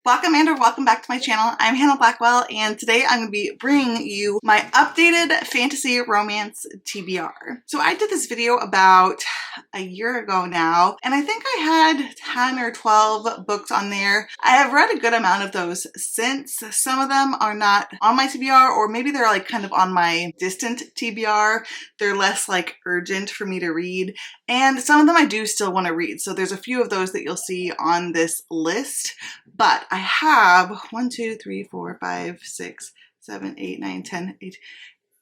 Welcome and or welcome back to my channel. I'm Hannah Blackwell and today I'm going to be bringing you my updated fantasy romance TBR. So I did this video about a year ago now and I think I had 10 or 12 books on there. I have read a good amount of those since. Some of them are not on my TBR or maybe they're like kind of on my distant TBR. They're less like urgent for me to read and some of them I do still want to read. So there's a few of those that you'll see on this list, but I have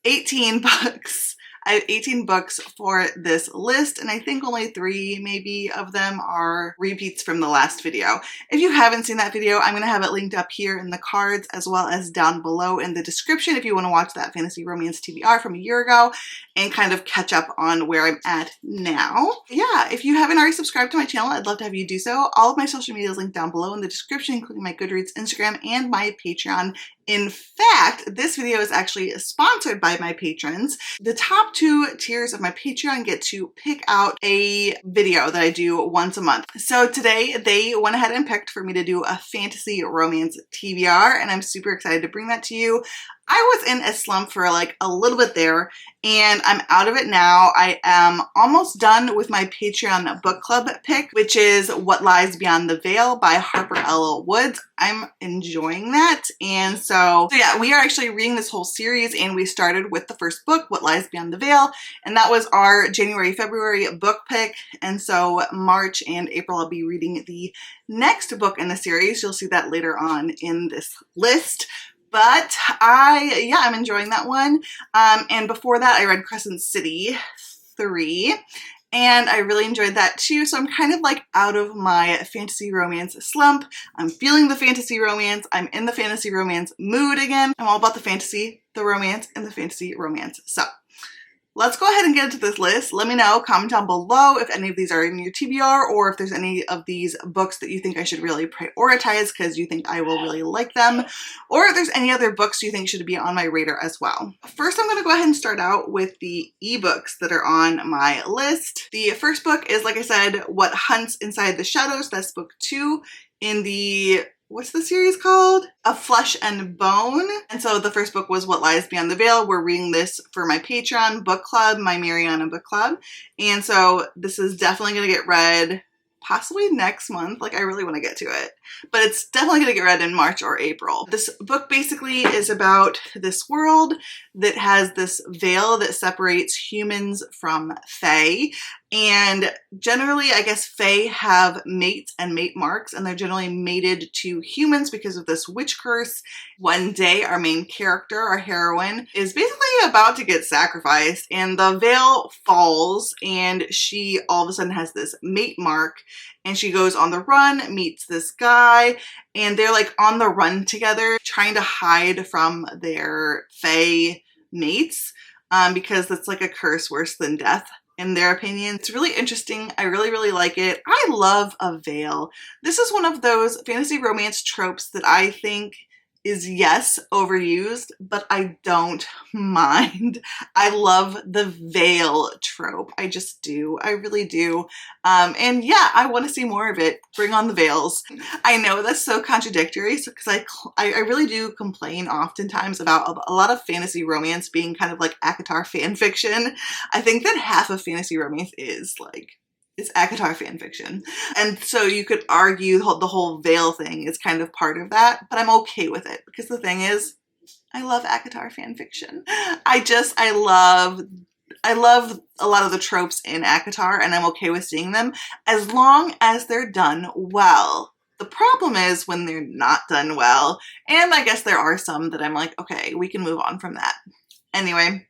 18 books. I have 18 books for this list, and I think only 3 maybe of them are repeats from the last video. If you haven't seen that video, I'm going to have it linked up here in the cards as well as down below in the description if you want to watch that fantasy romance TBR from a year ago and kind of catch up on where I'm at now. Yeah, if you haven't already subscribed to my channel, I'd love to have you do so. All of my social media is linked down below in the description, including my Goodreads, Instagram, and my Patreon. In fact, this video is actually sponsored by my patrons. The top 2 tiers of my Patreon get to pick out a video that I do once a month. So today they went ahead and picked for me to do a fantasy romance TBR, and I'm super excited to bring that to you. I was in a slump for like a little bit there and I'm out of it now. I am almost done with my Patreon book club pick, which is What Lies Beyond the Veil by Harper L. Woods. I'm enjoying that. And so yeah, we are actually reading this whole series and we started with the first book, What Lies Beyond the Veil. And that was our January, February book pick. And so March and April, I'll be reading the next book in the series. You'll see that later on in this list. But I'm enjoying that one. And before that, I read Crescent City 3. And I really enjoyed that too. So I'm kind of like out of my fantasy romance slump. I'm feeling the fantasy romance. I'm in the fantasy romance mood again. I'm all about the fantasy, the romance, and the fantasy romance. So let's go ahead and get into this list. Let me know, comment down below if any of these are in your TBR or if there's any of these books that you think I should really prioritize because you think I will really like them, or if there's any other books you think should be on my radar as well. First, I'm going to go ahead and start out with the ebooks that are on my list. The first book is, like I said, What Hunts Inside the Shadows. That's book 2 in the what's the series called? Of Flesh and Bone. And so the first book was What Lies Beyond the Veil. We're reading this for my Patreon book club, my Mariana book club. And so this is definitely going to get read possibly next month. Like I really want to get to it, but it's definitely going to get read in March or April. This book basically is about this world that has this veil that separates humans from fae. And generally, I guess fae have mates and mate marks, and they're generally mated to humans because of this witch curse. One day, our main character, our heroine, is basically about to get sacrificed, and the veil falls, and she all of a sudden has this mate mark, and she goes on the run, meets this guy, and they're like on the run together, trying to hide from their fae mates, because it's like a curse worse than death. In their opinion. It's really interesting. I really, really like it. I love a veil. This is one of those fantasy romance tropes that I think is, yes, overused, but I don't mind. I love the veil trope. I just do. I really do. And yeah, I want to see more of it. Bring on the veils. I know that's so contradictory because I really do complain oftentimes about a lot of fantasy romance being kind of like ACOTAR fan fiction. I think that half of fantasy romance is like, it's ACOTAR fanfiction. And so you could argue the whole veil thing is kind of part of that, but I'm okay with it because the thing is, I love ACOTAR fanfiction. I love a lot of the tropes in ACOTAR and I'm okay with seeing them as long as they're done well. The problem is when they're not done well, and I guess there are some that I'm like, okay, we can move on from that. Anyway,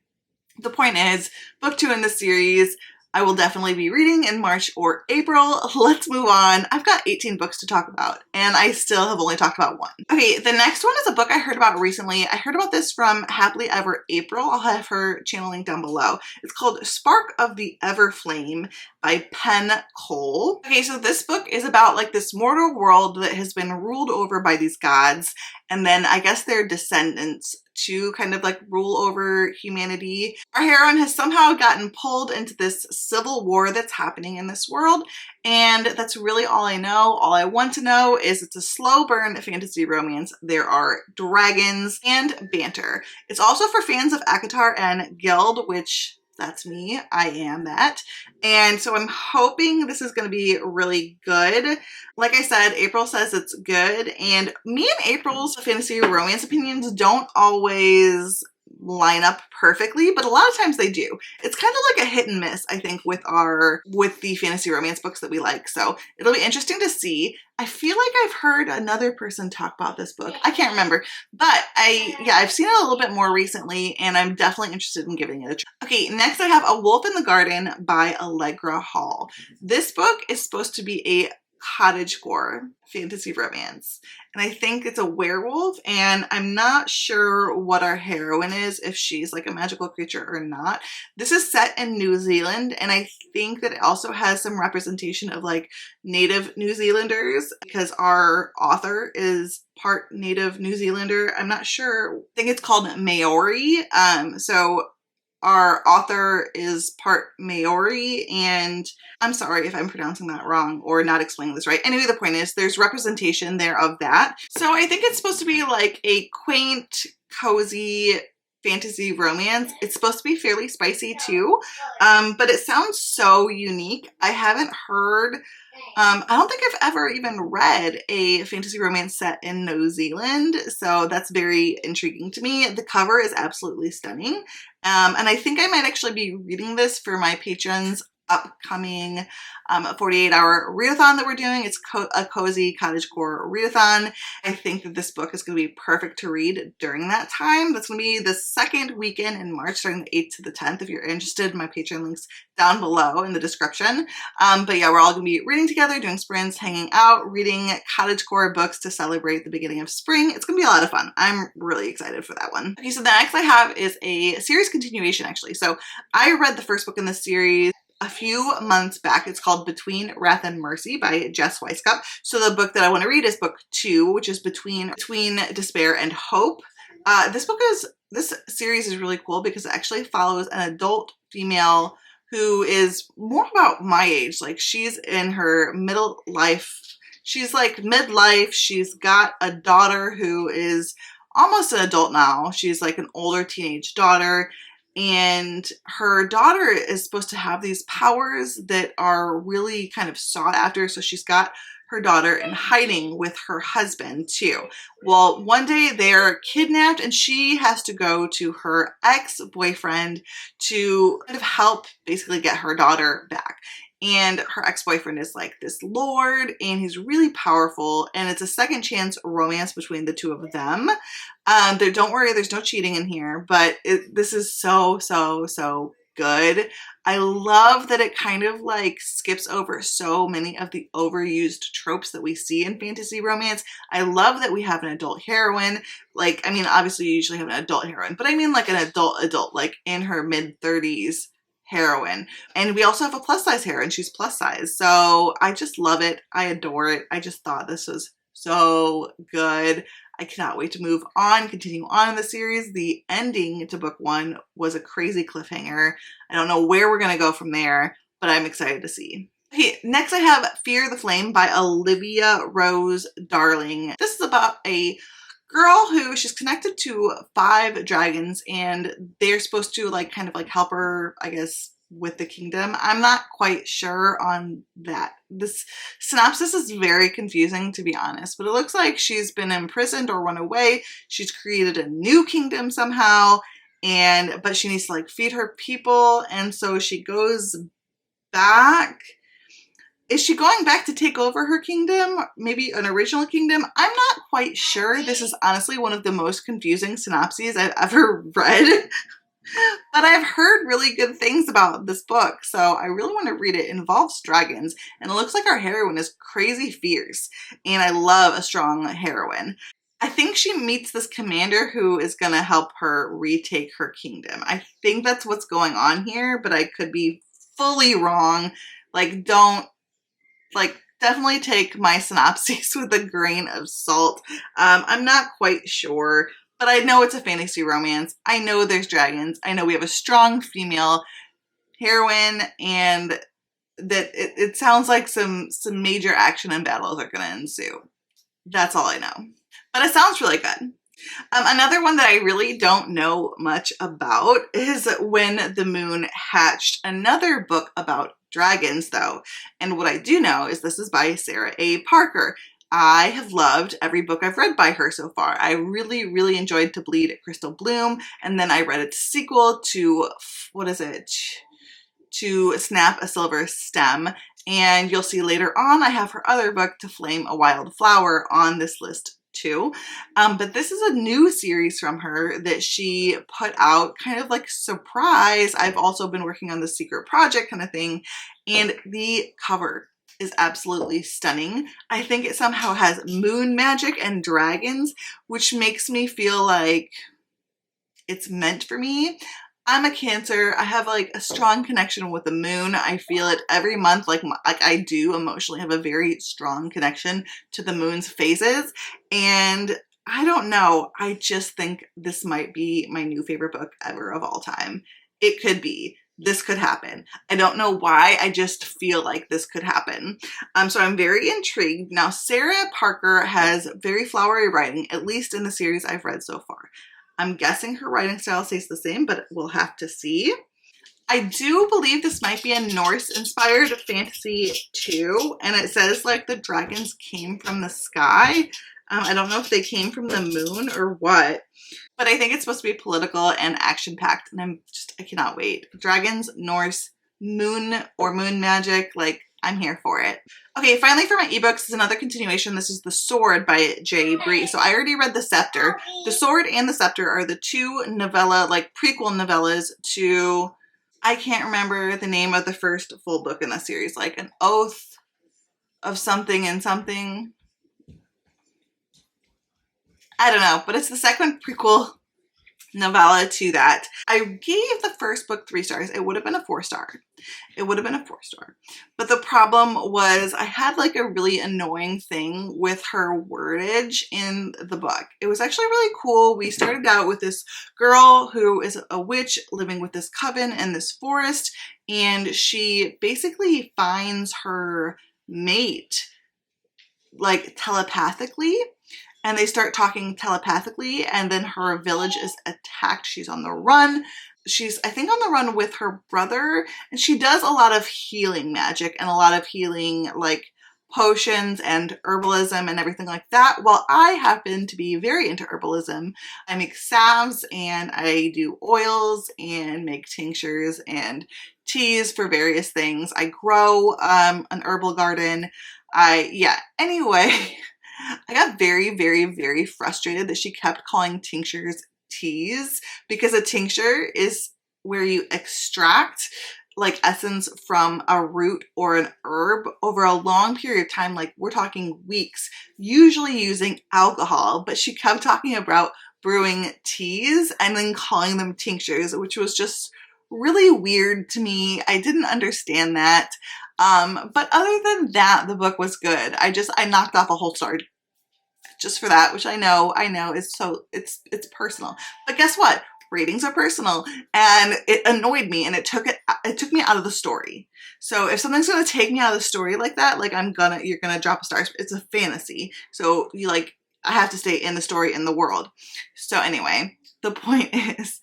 the point is, book 2 in the series, I will definitely be reading in March or April. Let's move on. I've got 18 books to talk about, and I still have only talked about 1. Okay, the next one is a book I heard about recently. I heard about this from Happily Ever April. I'll have her channel link down below. It's called Spark of the Everflame by Penn Cole. Okay, so this book is about like this mortal world that has been ruled over by these gods, and then I guess their descendants to kind of like rule over humanity. Our heroine has somehow gotten pulled into this civil war that's happening in this world, and that's really all I know. All I want to know is it's a slow burn fantasy romance. There are dragons and banter. It's also for fans of ACOTAR and Guild, which that's me. I am that. And so I'm hoping this is going to be really good. Like I said, April says it's good, and me and April's fantasy romance opinions don't always line up perfectly, but a lot of times they do. It's kind of like a hit and miss, I think, with the fantasy romance books that we like. So it'll be interesting to see. I feel like I've heard another person talk about this book. I can't remember, but I've seen it a little bit more recently, and I'm definitely interested in giving it a try. Okay, next I have A Wolf in the Garden by Allegra Hall. This book is supposed to be a cottagecore fantasy romance, and I think it's a werewolf, and I'm not sure what our heroine is, if she's like a magical creature or not. This is set in New Zealand, and I think that it also has some representation of like native New Zealanders, because our author is part native New Zealander. I'm not sure. I think it's called Maori. So our author is part Maori, and I'm sorry if I'm pronouncing that wrong or not explaining this right. Anyway, the point is there's representation there of that. So I think it's supposed to be like a quaint, cozy fantasy romance. It's supposed to be fairly spicy too, but it sounds so unique. I haven't heard I don't think I've ever even read a fantasy romance set in New Zealand, so that's very intriguing to me. The cover is absolutely stunning, and I think I might actually be reading this for my patrons' upcoming 48-hour readathon that we're doing. It's a cozy cottagecore readathon. I think that this book is going to be perfect to read during that time. That's going to be the second weekend in March, starting the 8th to the 10th. If you're interested, my Patreon links down below in the description. But yeah, we're all going to be reading together, doing sprints, hanging out, reading cottagecore books to celebrate the beginning of spring. It's going to be a lot of fun. I'm really excited for that one. Okay, so the next I have is a series continuation, actually. So I read the first book in the series a few months back. It's called Between Wrath and Mercy by Jess Weisskopf. So the book that I want to read is book 2, which is Between Despair and Hope. This series is really cool because it actually follows an adult female who is more about my age. Like, she's in her middle life. She's like midlife. She's got a daughter who is almost an adult now. She's like an older teenage daughter. And her daughter is supposed to have these powers that are really kind of sought after. So she's got her daughter in hiding with her husband too. Well, one day they're kidnapped and she has to go to her ex-boyfriend to kind of help basically get her daughter back. And her ex-boyfriend is like this lord, and he's really powerful, and it's a second chance romance between the two of them. Don't worry, there's no cheating in here, but this is so good. I love that it kind of like skips over so many of the overused tropes that we see in fantasy romance. I love that we have an adult heroine. Like, I mean, obviously you usually have an adult heroine, but I mean like an adult, like in her mid-30s heroine. And we also have a plus size heroine. She's plus size. So I just love it. I adore it. I just thought this was so good. I cannot wait to move on, continue on in the series. The ending to book 1 was a crazy cliffhanger. I don't know where we're going to go from there, but I'm excited to see. Okay, next I have Fear the Flame by Olivia Rose Darling. This is about a girl who she's connected to 5 dragons, and they're supposed to like kind of like help her, I guess, with the kingdom. I'm not quite sure on that. This synopsis is very confusing, to be honest, but it looks like she's been imprisoned or run away. She's created a new kingdom somehow, but she needs to like feed her people, and so she goes back. Is she going back to take over her kingdom? Maybe an original kingdom? I'm not quite sure. This is honestly one of the most confusing synopses I've ever read. But I've heard really good things about this book, so I really want to read it. It involves dragons, and it looks like our heroine is crazy fierce, and I love a strong heroine. I think she meets this commander who is going to help her retake her kingdom. I think that's what's going on here, but I could be fully wrong. Like, definitely take my synopses with a grain of salt. I'm not quite sure, but I know it's a fantasy romance. I know there's dragons. I know we have a strong female heroine, and that it sounds like some major action and battles are gonna ensue. That's all I know. But it sounds really good. Another one that I really don't know much about is When the Moon Hatched, another book about dragons though. And what I do know is this is by Sarah A. Parker. I have loved every book I've read by her so far. I really, really enjoyed To Bleed at Crystal Bloom, and then I read its sequel to, what is it? To Snap a Silver Stem. And you'll see later on I have her other book, To Flame a Wild Flower, on this list too. But this is a new series from her that she put out, kind of like surprise. I've also been working on the secret project kind of thing, and the cover is absolutely stunning. I think it somehow has moon magic and dragons, which makes me feel like it's meant for me. I'm a Cancer. I have like a strong connection with the moon. I feel it every month. Like I do emotionally have a very strong connection to the moon's phases. And I don't know. I just think this might be my new favorite book ever of all time. It could be. This could happen. I don't know why. I just feel like this could happen. So I'm very intrigued. Now, Sarah Parker has very flowery writing, at least in the series I've read so far. I'm guessing her writing style stays the same, but we'll have to see. I do believe this might be a Norse-inspired fantasy too, and it says like the dragons came from the sky. I don't know if they came from the moon or what, but I think it's supposed to be political and action-packed, and I cannot wait. Dragons, Norse, moon or moon magic, like I'm here for it. Okay, finally for my ebooks is another continuation. This is The Sword by J. Bree. So I already read The Scepter. The Sword and The Scepter are the two novella, like prequel novellas to, I can't remember the name of the first full book in the series, like An Oath of something and something. I don't know, but it's the second prequel novella to that. I gave the first book 3 stars. It would have been a 4-star. It would have been a 4-star. But the problem was I had like a really annoying thing with her wordage in the book. It was actually really cool. We started out with this girl who is a witch living with this coven in this forest, and she basically finds her mate like telepathically. And they start talking telepathically, and then her village is attacked. She's on the run. She's, I think, on the run with her brother, and she does a lot of healing magic and a lot of healing, like potions and herbalism and everything like that. While I happen to be very into herbalism, I make salves and I do oils and make tinctures and teas for various things. I grow an herbal garden. Anyway. I got very, very, very frustrated that she kept calling tinctures teas, because a tincture is where you extract like essence from a root or an herb over a long period of time, like we're talking weeks, usually using alcohol, but she kept talking about brewing teas and then calling them tinctures, which was just really weird to me. I didn't understand that. But other than that, the book was good. I knocked off a whole star just for that, which I know is so, it's personal. But guess what? Ratings are personal, and it annoyed me, and it took me out of the story. So if something's gonna take me out of the story like that, like you're gonna drop a star. It's a fantasy. So I have to stay in the story, in the world. So anyway, the point is,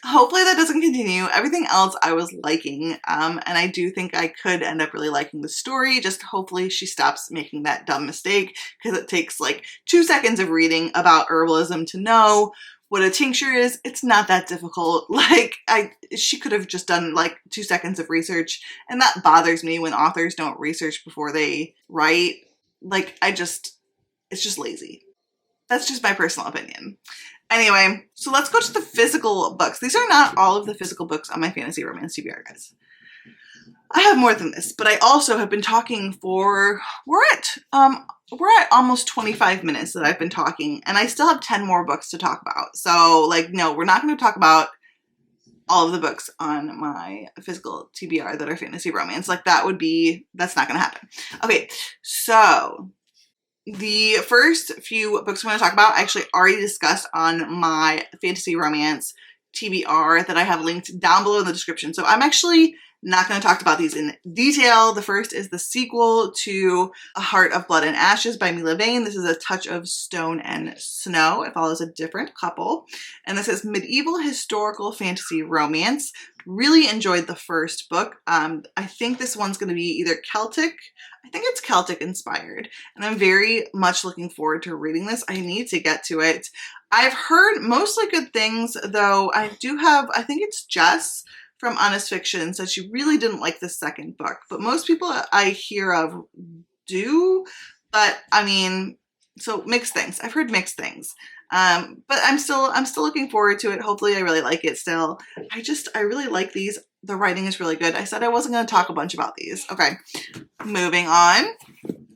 hopefully that doesn't continue. Everything else I was liking, and I do think I could end up really liking the story. Just hopefully she stops making that dumb mistake, because it takes like 2 seconds of reading about herbalism to know what a tincture is. It's not that difficult. She could have just done like 2 seconds of research, and that bothers me when authors don't research before they write. It's just lazy. That's just my personal opinion. Anyway, so let's go to the physical books. These are not all of the physical books on my fantasy romance TBR, guys. I have more than this, but I also have been talking for, we're at almost 25 minutes that I've been talking, and I still have 10 more books to talk about. So no, we're not going to talk about all of the books on my physical TBR that are fantasy romance. That's not going to happen. Okay, so The first few books I'm going to talk about I actually already discussed on my fantasy romance TBR that I have linked down below in the description. So I'm actually not going to talk about these in detail. The first is the sequel to A Heart of Blood and Ashes by Mila Vane. This is A Touch of Stone and Snow. It follows a different couple. And this is medieval historical fantasy romance. Really enjoyed the first book. I think this one's going to be either Celtic. I think it's Celtic inspired. And I'm very much looking forward to reading this. I need to get to it. I've heard mostly good things, though I think it's Jess from Honest Fiction said she really didn't like the second book. But most people I hear of do. But I mean, so mixed things. I've heard mixed things. But I'm still looking forward to it. Hopefully I really like it still. I really like these. The writing is really good. I said I wasn't going to talk a bunch about these. Okay, moving on.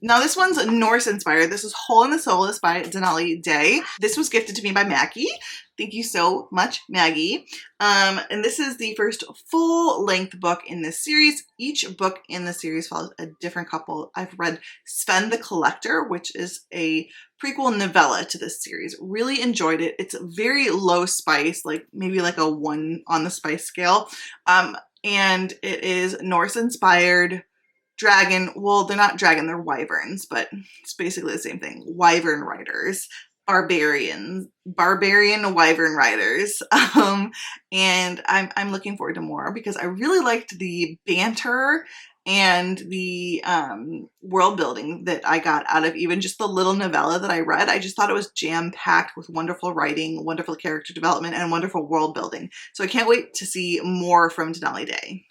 Now this one's Norse inspired. This is Hole in the Soless by Denali Day. This was gifted to me by Maggie. Thank you so much, Maggie. And this is the first full-length book in this series. Each book in the series follows a different couple. I've read Sven the Collector, which is a prequel novella to this series. Really enjoyed it. It's very low spice, like maybe like a 1 on the spice scale. And it is Norse inspired. Dragon, well, they're not dragon, they're wyverns, but it's basically the same thing. Wyvern riders, barbarian wyvern riders. And I'm looking forward to more because I really liked the banter and the world building that I got out of even just the little novella that I read. I just thought it was jam-packed with wonderful writing, wonderful character development, and wonderful world building. So I can't wait to see more from Denali Day.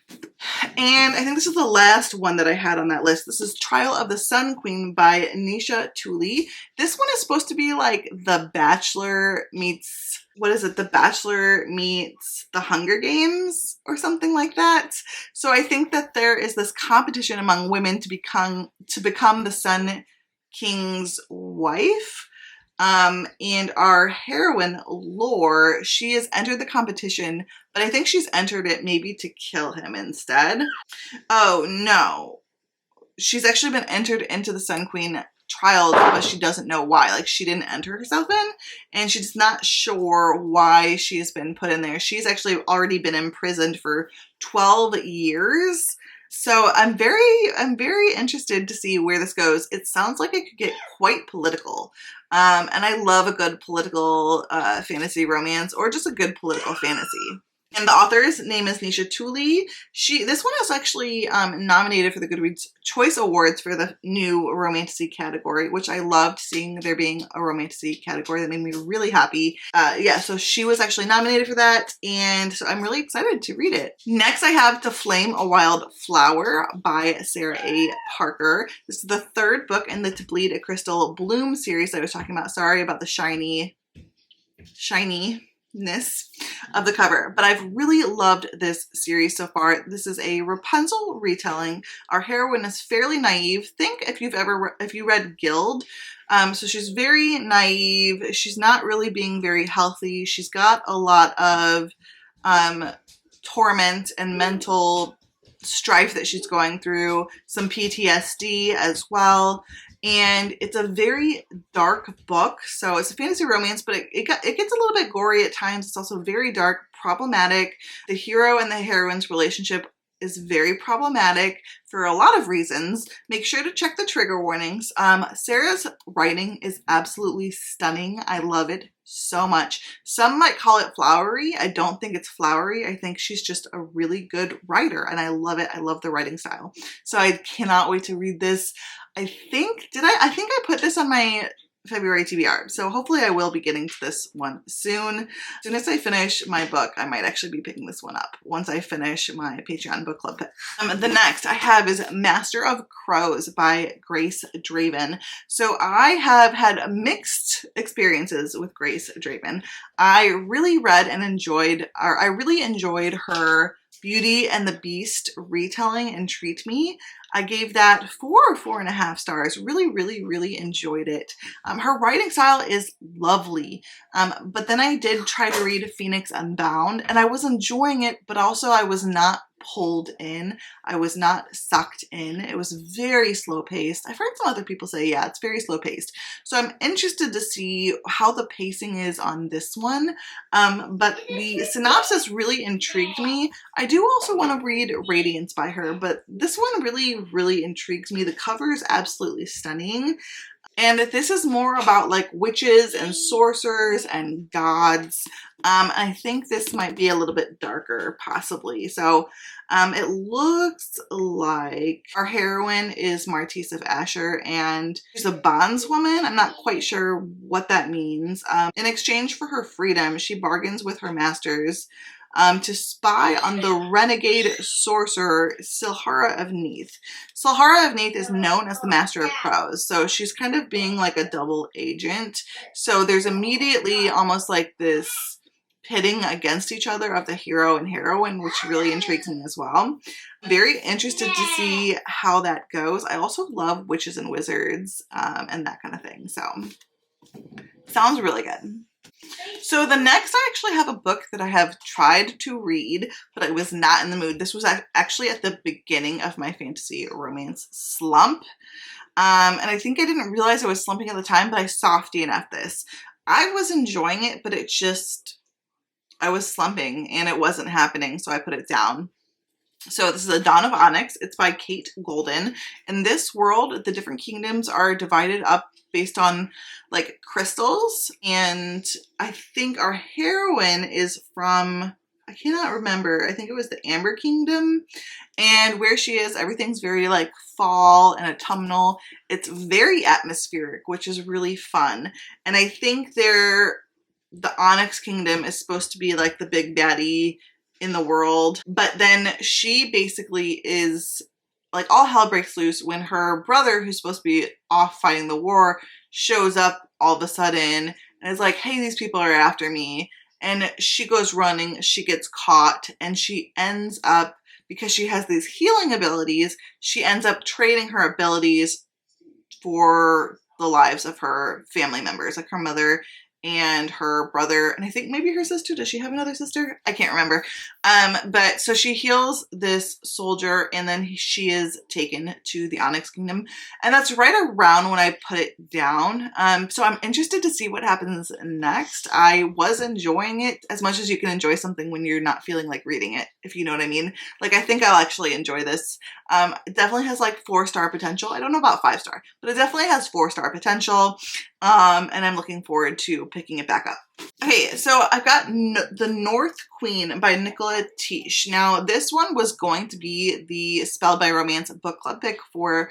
And I think this is the last one that I had on that list. This is Trial of the Sun Queen by Nisha Tooley. This one is supposed to be like The Bachelor meets, what is it? The Bachelor meets The Hunger Games or something like that. So I think that there is this competition among women to become the Sun King's wife. And our heroine, Lore, she has entered the competition, but I think she's entered it maybe to kill him instead. Oh, no. She's actually been entered into the Sun Queen trial, but she doesn't know why. Like, she didn't enter herself in, and she's not sure why she has been put in there. She's actually already been imprisoned for 12 years. So I'm very interested to see where this goes. It sounds like it could get quite political. And I love a good political fantasy romance or just a good political fantasy. And the author's name is Nisha Tooley. This one is actually nominated for the Goodreads Choice Awards for the new Romantasy category, which I loved seeing there being a Romantasy category. That made me really happy. Yeah, so she was actually nominated for that, and so I'm really excited to read it. Next, I have To Flame a Wild Flower by Sarah A. Parker. This is the third book in the To Bleed a Crystal Bloom series I was talking about. Sorry about the shininess of the cover, but I've really loved this series so far. This is a Rapunzel retelling. Our heroine is fairly naive. Think if you read Guild. So she's very naive. She's not really being very healthy. She's got a lot of torment and mental strife that she's going through, some PTSD as well. And it's a very dark book. So it's a fantasy romance, but it gets a little bit gory at times. It's also very dark, problematic. The hero and the heroine's relationship is very problematic for a lot of reasons. Make sure to check the trigger warnings. Sarah's writing is absolutely stunning. I love it so much. Some might call it flowery. I don't think it's flowery. I think she's just a really good writer, and I love it. I love the writing style. So I cannot wait to read this. I think I put this on my February TBR. So hopefully I will be getting to this one soon. As soon as I finish my book, I might actually be picking this one up once I finish my Patreon book club pick. The next I have is Master of Crows by Grace Draven. So I have had mixed experiences with Grace Draven. I really read and enjoyed, I really enjoyed her Beauty and the Beast retelling Entreat Me. I gave that 4 or 4.5 stars. Really enjoyed it. Her writing style is lovely. But then I did try to read Phoenix Unbound, and I was enjoying it, but also I was not pulled in. I was not sucked in. It was very slow paced. I've heard some other people say, yeah, it's very slow paced. So I'm interested to see how the pacing is on this one. But the synopsis really intrigued me. I do also want to read Radiance by her, but this one really, really intrigues me. The cover is absolutely stunning. And this is more about like witches and sorcerers and gods. I think this might be a little bit darker, possibly. So it looks like our heroine is Martise of Asher, and she's a bondswoman. I'm not quite sure what that means. In exchange for her freedom, she bargains with her masters to spy on the renegade sorcerer Silhara of Neath. Silhara of Neath is known as the Master of Crows, so she's kind of being like a double agent. So there's immediately almost like this pitting against each other of the hero and heroine, which really intrigues me as well. Very interested to see how that goes. I also love witches and wizards and that kind of thing, so sounds really good. So the next, I actually have a book that I have tried to read, but I was not in the mood. This was actually at the beginning of my fantasy romance slump. And I think I didn't realize I was slumping at the time, but I softy enough this. I was enjoying it, but it just, I was slumping and it wasn't happening, so I put it down. So this is A Dawn of Onyx. It's by Kate Golden. In this world, the different kingdoms are divided up based on like crystals. And I think our heroine is from, I cannot remember, I think it was the Amber Kingdom. And where she is, everything's very like fall and autumnal. It's very atmospheric, which is really fun. And I think the Onyx Kingdom is supposed to be like the big baddie in the world, but then she basically is like all hell breaks loose when her brother, who's supposed to be off fighting the war, shows up all of a sudden and is like, hey, these people are after me. And she goes running, she gets caught, and she ends up, because she has these healing abilities, she ends up trading her abilities for the lives of her family members, like her mother and her brother, and I think maybe her sister. Does she have another sister? I can't remember. But so she heals this soldier, and then she is taken to the Onyx Kingdom, and that's right around when I put it down. So I'm interested to see what happens next. I was enjoying it as much as you can enjoy something when you're not feeling like reading it, if you know what I mean. Like, I think I'll actually enjoy this. It definitely has like 4-star potential. I don't know about 5-star, but it definitely has 4-star potential. And I'm looking forward to picking it back up. Okay, so I've got The North Queen by Nicola Tish. Now, this one was going to be the Spell by Romance book club pick for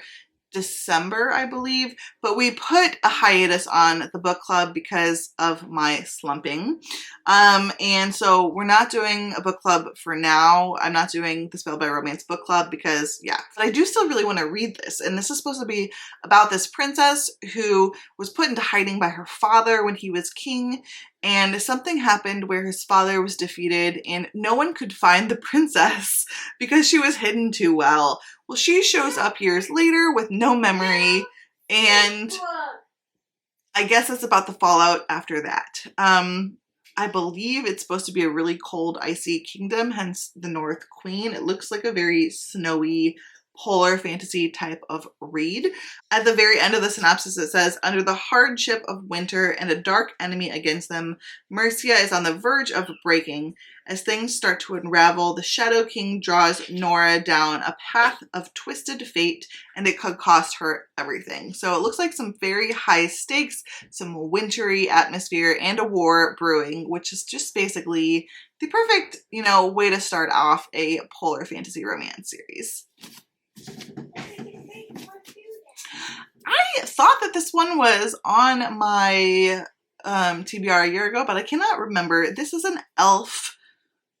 December, I believe, but we put a hiatus on the book club because of my slumping. And so we're not doing a book club for now. I'm not doing the Spell by Romance book club because, yeah, but I do still really want to read this. And this is supposed to be about this princess who was put into hiding by her father when he was king. And something happened where his father was defeated and no one could find the princess because she was hidden too well. Well, she shows up years later with no memory, and I guess it's about the fallout after that. I believe it's supposed to be a really cold, icy kingdom, hence the North Queen. It looks like a very snowy, polar fantasy type of read. At the very end of the synopsis, it says, under the hardship of winter and a dark enemy against them, Mercia is on the verge of breaking. As things start to unravel, the Shadow King draws Nora down a path of twisted fate, and it could cost her everything. So it looks like some very high stakes, some wintry atmosphere, and a war brewing, which is just basically the perfect, way to start off a polar fantasy romance series. I thought that this one was on my TBR a year ago, but I cannot remember. This is an elf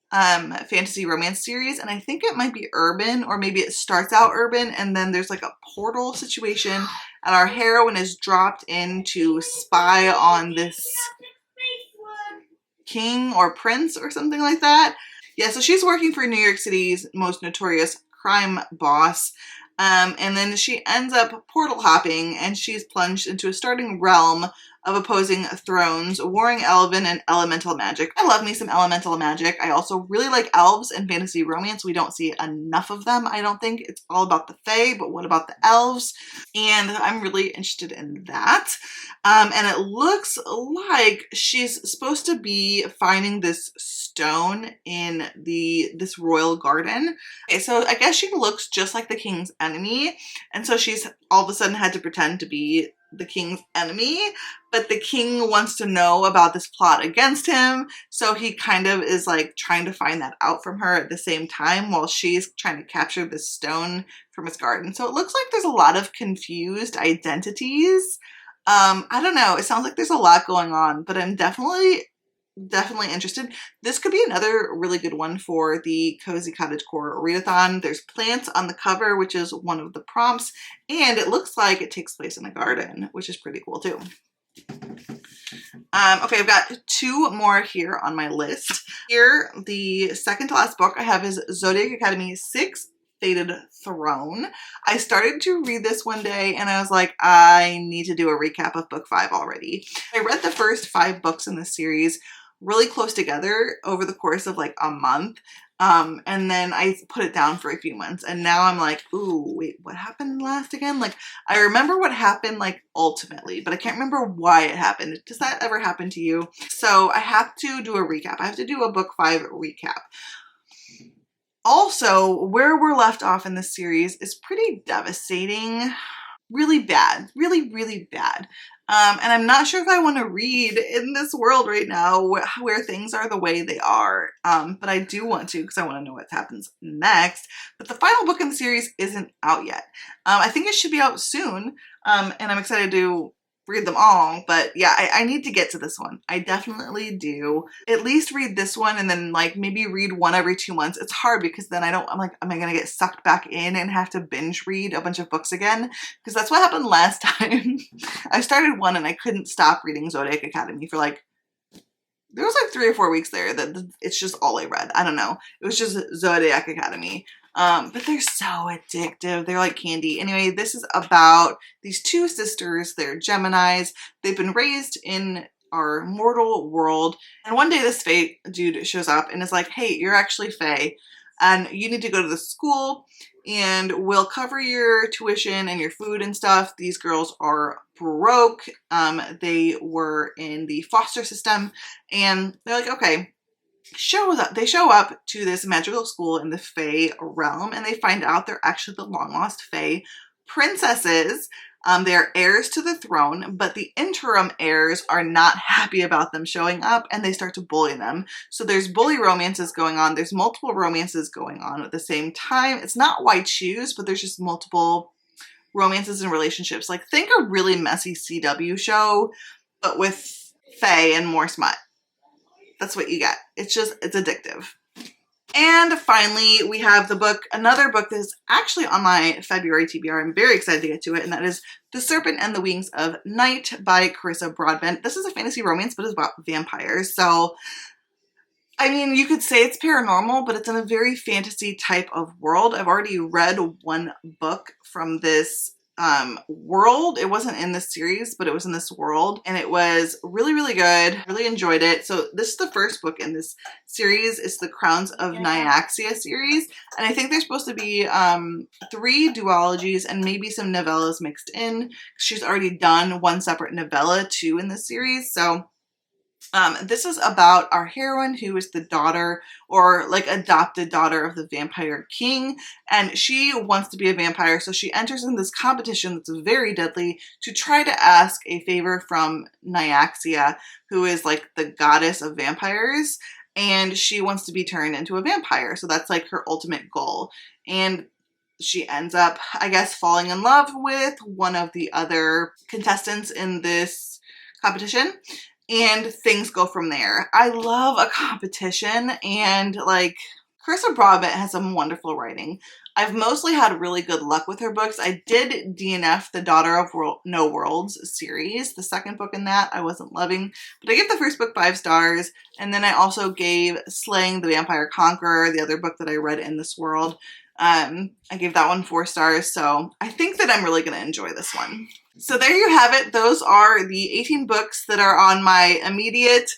fantasy romance series, and I think it might be urban, or maybe it starts out urban and then there's like a portal situation and our heroine is dropped in to spy on this king or prince or something like that. Yeah, so she's working for New York City's most notorious crime boss, and then she ends up portal hopping and she's plunged into a starting realm of opposing thrones, warring elven and elemental magic. I love me some elemental magic. I also really like elves and fantasy romance. We don't see enough of them, I don't think. It's all about the fae, but what about the elves? And I'm really interested in that. And it looks like she's supposed to be finding this stone in this royal garden. Okay, so I guess she looks just like the king's enemy, and so she's all of a sudden had to pretend to be the king's enemy, but the king wants to know about this plot against him, so he kind of is like trying to find that out from her at the same time while she's trying to capture this stone from his garden. So it looks like there's a lot of confused identities. I don't know, it sounds like there's a lot going on, but I'm definitely interested. This could be another really good one for the Cozy Cottagecore readathon. There's plants on the cover, which is one of the prompts, and it looks like it takes place in a garden, which is pretty cool too. Okay, I've got two more here on my list. Here, the second to last book I have is Zodiac Academy 6 Fated Throne. I started to read this one day and I was like, I need to do a recap of book 5 already. I read the first 5 books in the series really close together over the course of like a month. And then I put it down for a few months, and now I'm like, ooh, wait, what happened last again? Like, I remember what happened like ultimately, but I can't remember why it happened. Does that ever happen to you? So I have to do a recap. I have to do a book 5 recap. Also, where we're left off in this series is pretty devastating. Really bad. Really, really bad. And I'm not sure if I want to read in this world right now where things are the way they are. But I do want to because I want to know what happens next. But the final book in the series isn't out yet. I think it should be out soon. And I'm excited to read them all, but yeah, I need to get to this one. I definitely do. At least read this one and then like maybe read one every 2 months. It's hard because then I'm like, am I gonna get sucked back in and have to binge read a bunch of books again? Because that's what happened last time. I started one and I couldn't stop reading Zodiac Academy for like, there was like 3 or 4 weeks there that it's just all I read. I don't know. It was just Zodiac Academy. But they're so addictive. They're like candy. Anyway, this is about these 2 sisters. They're Geminis. They've been raised in our mortal world. And one day this Fae dude shows up and is like, hey, you're actually Fae. And you need to go to the school and we'll cover your tuition and your food and stuff. These girls are broke. They were in the foster system and they're like, okay. They show up to this magical school in the Fae realm and they find out they're actually the long lost Fae princesses. They're heirs to the throne, but the interim heirs are not happy about them showing up and they start to bully them. So there's bully romances going on. There's multiple romances going on at the same time. It's not white shoes, but there's just multiple romances and relationships. Like, think a really messy CW show, but with Fae and more smut. That's what you get. It's addictive. And finally, we have another book that is actually on my February TBR. I'm very excited to get to it, and that is The Serpent and the Wings of Night by Carissa Broadbent. This is a fantasy romance, but it's about vampires. So, I mean, you could say it's paranormal, but it's in a very fantasy type of world. I've already read 1 book from this world. It wasn't in this series, but it was in this world, and it was really, really good. Really enjoyed it. So this is the first book in this series. It's the Crowns of Nyaxia series, and I think there's supposed to be 3 duologies and maybe some novellas mixed in. She's already done 1 separate novella too in this series. So this is about our heroine who is the daughter or like adopted daughter of the vampire king, and she wants to be a vampire, so she enters in this competition that's very deadly to try to ask a favor from Nyaxia, who is like the goddess of vampires, and she wants to be turned into a vampire. So that's like her ultimate goal. And she ends up, I guess, falling in love with one of the other contestants in this competition. And things go from there. I love a competition, and like Carissa Broadbent has some wonderful writing. I've mostly had really good luck with her books. I did DNF the Daughter of No Worlds series. The second book in that I wasn't loving, but I gave the first book 5 stars, and then I also gave Slaying the Vampire Conqueror, the other book that I read in this world. I gave that one 4 stars, so I think that I'm really going to enjoy this one. So there you have it. Those are the 18 books that are on my immediate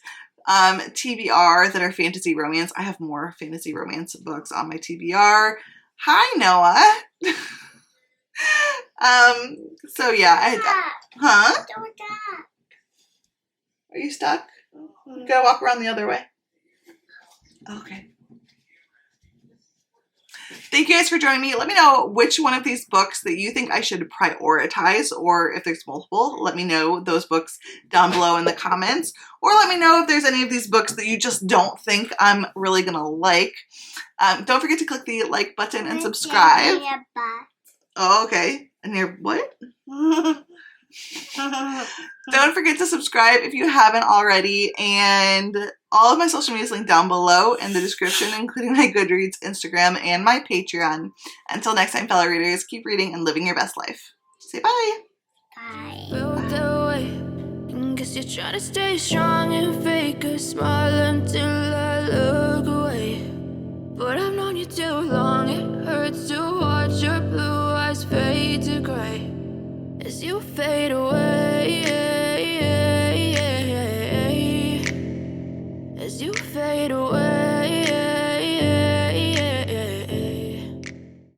TBR that are fantasy romance. I have more fantasy romance books on my TBR. Hi, Noah. So yeah, huh? Are you stuck? You gotta walk around the other way. Okay. Thank you guys for joining me. Let me know which one of these books that you think I should prioritize, or if there's multiple, let me know those books down below in the comments. Or let me know if there's any of these books that you just don't think I'm really gonna like. Don't forget to click the like button and subscribe. Oh, okay. And your what? Don't forget to subscribe if you haven't already, and all of my social media is linked down below in the description, including my Goodreads, Instagram, and my Patreon. Until next time, fellow readers, keep reading and living your best life. Say bye. Bye. Guess you're trying to stay strong and fake a smile until I look away. But I've known you too long, it hurts to watch your blue eyes fade to gray as you fade away.